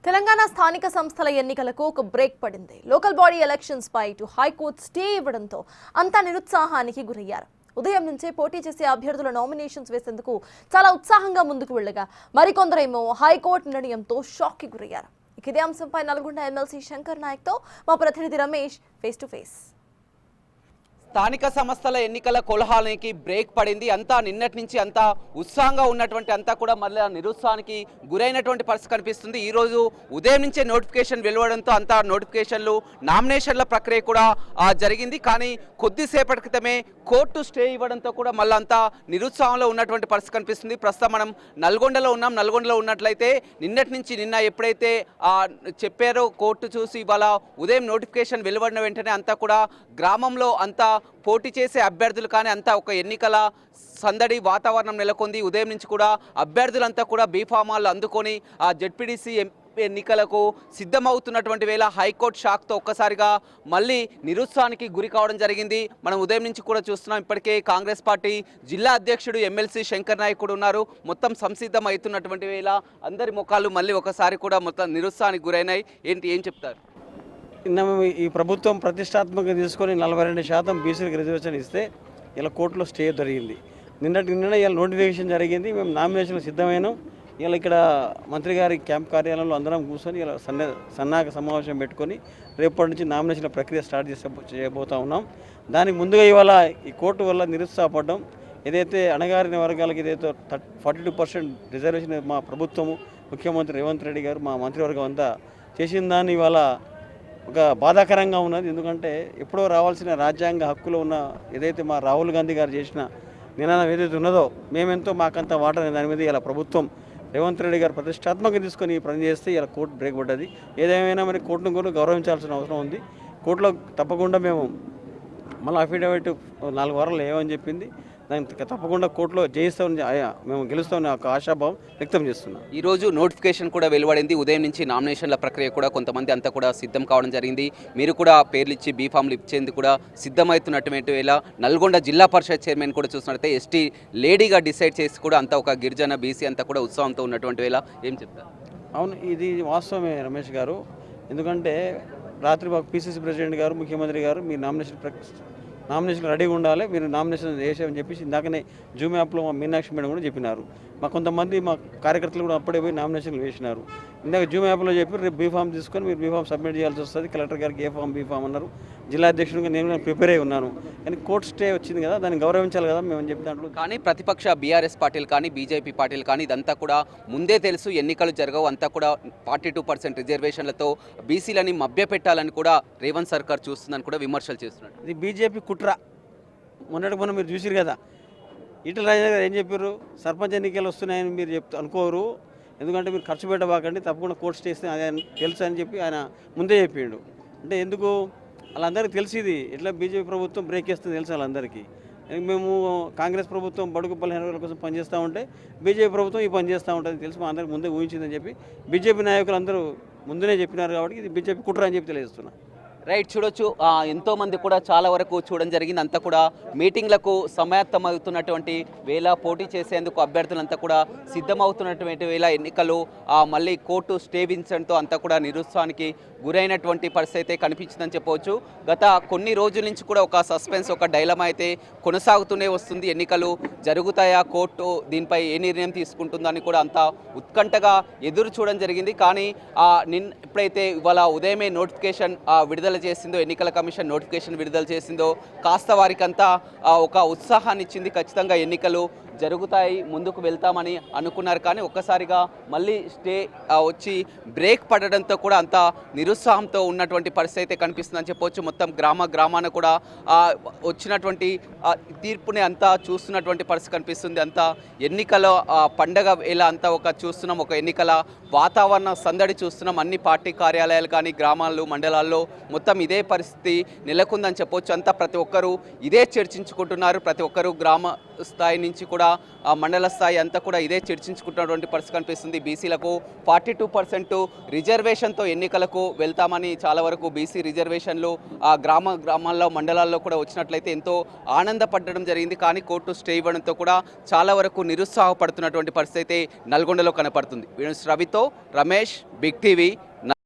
తెలంగాణ స్థానిక సంస్థల ఎన్నికలకు ఒక బ్రేక్ పడింది. లోకల్ బాడీ ఎలక్షన్స్ పై హైకోర్టు స్టే ఇవ్వడంతో అంతా నిరుత్సాహానికి గురయ్యారు. ఉదయం నుంచే పోటీ చేసే అభ్యర్థుల నామినేషన్స్ వేసేందుకు చాలా ఉత్సాహంగా ముందుకు వెళ్ళగా మరికొందరేమో హైకోర్టు నిర్ణయంతో షాక్కి గురయ్యారు. ఇదే అంశంపై నల్గొండ ఎమ్మెల్సీ శంకర్ నాయక్తో మా ప్రతినిధి రమేష్ ఫేస్ టు ఫేస్. స్థానిక సంస్థల ఎన్నికల కోలాహలానికి బ్రేక్ పడింది. అంతా నిన్నటి నుంచి అంతా ఉత్సాహంగా ఉన్నటువంటి అంతా కూడా మళ్ళీ నిరుత్సాహానికి గురైనటువంటి పరిస్థితి కనిపిస్తుంది. ఈరోజు ఉదయం నుంచే నోటిఫికేషన్ వెలువడంతో అంతా నోటిఫికేషన్లు నామినేషన్ల ప్రక్రియ కూడా జరిగింది. కానీ కొద్దిసేపటి క్రితమే కోర్టు స్టే ఇవ్వడంతో కూడా మళ్ళీ అంతా నిరుత్సాహంలో ఉన్నటువంటి పరిస్థితి కనిపిస్తుంది. ప్రస్తుతం మనం నల్గొండలో ఉన్నాం. నల్గొండలో ఉన్నట్లయితే నిన్న ఎప్పుడైతే చెప్పారో కోర్టు చూసి ఇవాళ ఉదయం నోటిఫికేషన్ వెలువడిన వెంటనే అంతా కూడా గ్రామంలో అంతా పోటీ చేసే అభ్యర్థులు కానీ అంతా ఒక ఎన్నికల సందడి వాతావరణం నెలకొంది. ఉదయం నుంచి కూడా అభ్యర్థులంతా కూడా బీఫామాలు అందుకొని ఆ జెడ్పీటీసీ ఎన్నికలకు సిద్ధమవుతున్నటువంటి వేళ హైకోర్టు షాక్తో ఒక్కసారిగా మళ్ళీ నిరుత్సాహానికి గురి కావడం జరిగింది. మనం ఉదయం నుంచి కూడా చూస్తున్నాం. ఇప్పటికే కాంగ్రెస్ పార్టీ జిల్లా అధ్యక్షుడు ఎమ్మెల్సీ శంకర్ నాయక్ కూడా ఉన్నారు. మొత్తం సంసిద్ధం అవుతున్నటువంటి వేళ అందరి ముఖాలు మళ్ళీ ఒకసారి కూడా మొత్తం నిరుత్సాహానికి గురైనాయి. ఏం చెప్తారు? ఈ ప్రభుత్వం ప్రతిష్టాత్మకంగా తీసుకొని 42% బీసీలకు రిజర్వేషన్ ఇస్తే ఇలా కోర్టులో స్టే జరిగింది. నిన్న ఇలా నోటిఫికేషన్ జరిగింది. మేము నామినేషన్లు సిద్ధమైనాం. ఇలా ఇక్కడ మంత్రి గారి క్యాంప్ కార్యాలయంలో అందరం కూర్చొని ఇలా సన్నాహక సమావేశం పెట్టుకొని రేపటి నుంచి నామినేషన్ల ప్రక్రియ స్టార్ట్ చేయబోతూ ఉన్నాం. దానికి ముందుగా ఇవాళ ఈ కోర్టు వల్ల నిరుత్సాహపడ్డం, ఏదైతే అణగారిన వర్గాలకు ఏదైతే 42% రిజర్వేషన్ మా ప్రభుత్వము ముఖ్యమంత్రి రేవంత్ రెడ్డి గారు మా మంత్రివర్గం అంతా చేసిన దాన్ని ఇవాళ ఒక బాధాకరంగా ఉన్నది. ఎందుకంటే ఎప్పుడో రావాల్సిన రాజ్యాంగ హక్కులో ఉన్న ఏదైతే మా రాహుల్ గాంధీ గారు చేసిన నినాదం ఏదైతే ఉన్నదో మేమెంతో మాకంత వాటర్ దాని మీద ఇలా ప్రభుత్వం రేవంత్ రెడ్డి గారు ప్రతిష్టాత్మకంగా తీసుకొని పని చేస్తే ఇలా కోర్టు బ్రేక్ పడ్డది. ఏదేమైనా మరి కోర్టును కూడా గౌరవించాల్సిన అవసరం ఉంది. కోర్టులో తప్పకుండా మేము మళ్ళీ అఫిడవిట్ 4 వారాలు ఏమని చెప్పింది, దానికి తప్పకుండా కోర్టులో జయిస్తామని మేము గెలుస్తామని ఒక ఆశాభావం వ్యక్తం చేస్తున్నాం. ఈరోజు నోటిఫికేషన్ కూడా వెలువడింది. ఉదయం నుంచి నామినేషన్ల ప్రక్రియ కూడా కొంతమంది అంతా కూడా సిద్ధం కావడం జరిగింది. మీరు కూడా పేర్లు ఇచ్చి బీఫామ్లు ఇచ్చేందుకు కూడా సిద్ధమవుతున్నటువంటి వేళ నల్గొండ జిల్లా పరిషత్ చైర్మన్ కూడా చూసినట్లయితే ఎస్టీ లేడీగా డిసైడ్ చేసి కూడా అంతా ఒక గిరిజన బీసీ అంతా కూడా ఉత్సాహంతో ఉన్నటువంటి వేళ ఏం చెప్తారు? అవును, ఇది వాస్తవమే రమేష్ గారు. ఎందుకంటే రాత్రి మాకు పీసీసీ ప్రెసిడెంట్ గారు ముఖ్యమంత్రి గారు మీ నామినేషన్ రెడీగా ఉండాలి, మీరు నామినేషన్ చేసామని చెప్పేసి ఇందాకనే జూమ్ యాప్లో మా మీనాక్షి మేడం కూడా చెప్పినారు. మా కొంతమంది మా కార్యకర్తలు కూడా అప్పుడే పోయి నామినేషన్లు వేసినారు. ఇందాక జూమ్ యాప్లో చెప్పి రేపు బీఫామ్ తీసుకొని మీరు బీఫామ్ సబ్మిట్ చేయాల్సి వస్తుంది. కలెక్టర్ గారికి ఏ ఫామ్ బీఫామ్ అన్నారు. జిల్లా అధ్యక్షుడిగా నేను ప్రిపేర్ అయి ఉన్నాను. కానీ కోర్టు స్టే వచ్చింది కదా, దాన్ని గౌరవించాలి కదా మేము చెప్పి దాంట్లో. కానీ ప్రతిపక్ష బీఆర్ఎస్ పార్టీలు కానీ బీజేపీ పార్టీలు కానీ ఇదంతా కూడా ముందే తెలుసు ఎన్నికలు జరగవు, అంతా కూడా 42% రిజర్వేషన్లతో బీసీలని మభ్యపెట్టాలని కూడా రేవంత్ సర్కార్ చూస్తుందని కూడా విమర్శలు చేస్తున్నారు. ఇది బీజేపీ కుట్ర. మొన్న మీరు చూసిరు కదా, ఈటల రాజేంద్ర గారు ఏం చెప్పారు, సర్పంచ్ ఎన్నికలు వస్తున్నాయని మీరు అనుకోరు, ఎందుకంటే మీరు ఖర్చు పెట్టబాకండి, తప్పకుండా కోర్టు స్టే ఇస్తే అదే తెలుసు అని చెప్పి ఆయన ముందే చెప్పిండు. అంటే ఎందుకు వాళ్ళందరికీ తెలిసింది ఎట్లా బీజేపీ ప్రభుత్వం బ్రేక్ చేస్తుంది తెలుసు వాళ్ళందరికీ. మేము కాంగ్రెస్ ప్రభుత్వం బడుగు బలహీన వర్గాల కోసం పనిచేస్తూ ఉంటే బీజేపీ ప్రభుత్వం ఈ పని చేస్తూ ఉంటుంది తెలుసు, మా అందరికి ముందే ఊహించిందని చెప్పి బీజేపీ నాయకులు అందరూ ముందునే చెప్పినారు. కాబట్టి ఇది బీజేపీ కుట్ర అని చెప్పి తెలియజేస్తున్నా. రైట్, చూడొచ్చు ఎంతోమంది కూడా చాలా వరకు చూడడం జరిగింది. అంతా కూడా మీటింగ్లకు సమాయత్తమవుతున్నటువంటి వేళ, పోటీ చేసేందుకు అభ్యర్థులంతా కూడా సిద్ధమవుతున్నటువంటి వేళ ఎన్నికలు మళ్ళీ కోర్టు స్టే విధించడంతో అంతా కూడా నిరుత్సాహానికి గురైనటువంటి పరిస్థితి అయితే కనిపించిందని చెప్పవచ్చు. గత కొన్ని రోజుల నుంచి కూడా ఒక సస్పెన్స్, ఒక డైలమా అయితే కొనసాగుతూనే వస్తుంది. ఎన్నికలు జరుగుతాయా, కోర్టు దీనిపై ఏ నిర్ణయం తీసుకుంటుందని కూడా అంతా ఉత్కంఠగా ఎదురు చూడడం జరిగింది. కానీ ఎప్పుడైతే ఇవాళ ఉదయమే నోటిఫికేషన్ విడుదల చేసిందో, ఎన్నికల కమిషన్ నోటిఫికేషన్ విడుదల చేసిందో కాస్త వారికంతా ఒక ఉత్సాహాన్ని ఇచ్చింది. ఖచ్చితంగా ఎన్నికలు జరుగుతాయి, ముందుకు వెళ్తామని అనుకున్నారు. కానీ ఒక్కసారిగా మళ్ళీ స్టే వచ్చి బ్రేక్ పడడంతో కూడా అంత నిరుత్సాహంతో ఉన్నటువంటి పరిస్థితి అయితే కనిపిస్తుందని చెప్పవచ్చు. మొత్తం గ్రామాన కూడా వచ్చినటువంటి తీర్పుని అంతా చూస్తున్నటువంటి పరిస్థితి కనిపిస్తుంది. అంతా ఎన్నికల పండగ వేళ అంతా చూస్తున్నాం, ఒక ఎన్నికల వాతావరణ సందడి చూస్తున్నాం. అన్ని పార్టీ కార్యాలయాలు కానీ గ్రామాల్లో మండలాల్లో మొత్తం ఇదే పరిస్థితి నెలకొందని చెప్పవచ్చు. అంతా ప్రతి ఒక్కరూ ఇదే చర్చించుకుంటున్నారు. ప్రతి ఒక్కరూ స్థాయి నుంచి కూడా మండల స్థాయి అంతా కూడా ఇదే చర్చించుకుంటున్నటువంటి పరిస్థితి కనిపిస్తుంది. బీసీలకు 42% రిజర్వేషన్తో ఎన్నికలకు వెళ్తామని చాలా వరకు బీసీ రిజర్వేషన్లు ఆ గ్రామాల్లో మండలాల్లో కూడా వచ్చినట్లయితే ఎంతో ఆనందపడడం జరిగింది. కానీ కోర్టు స్టే ఇవ్వడంతో కూడా చాలా వరకు నిరుత్సాహపడుతున్నటువంటి పరిస్థితి అయితే నల్గొండలో కనపడుతుంది. రవితో రమేష్, బిగ్ టీవీ,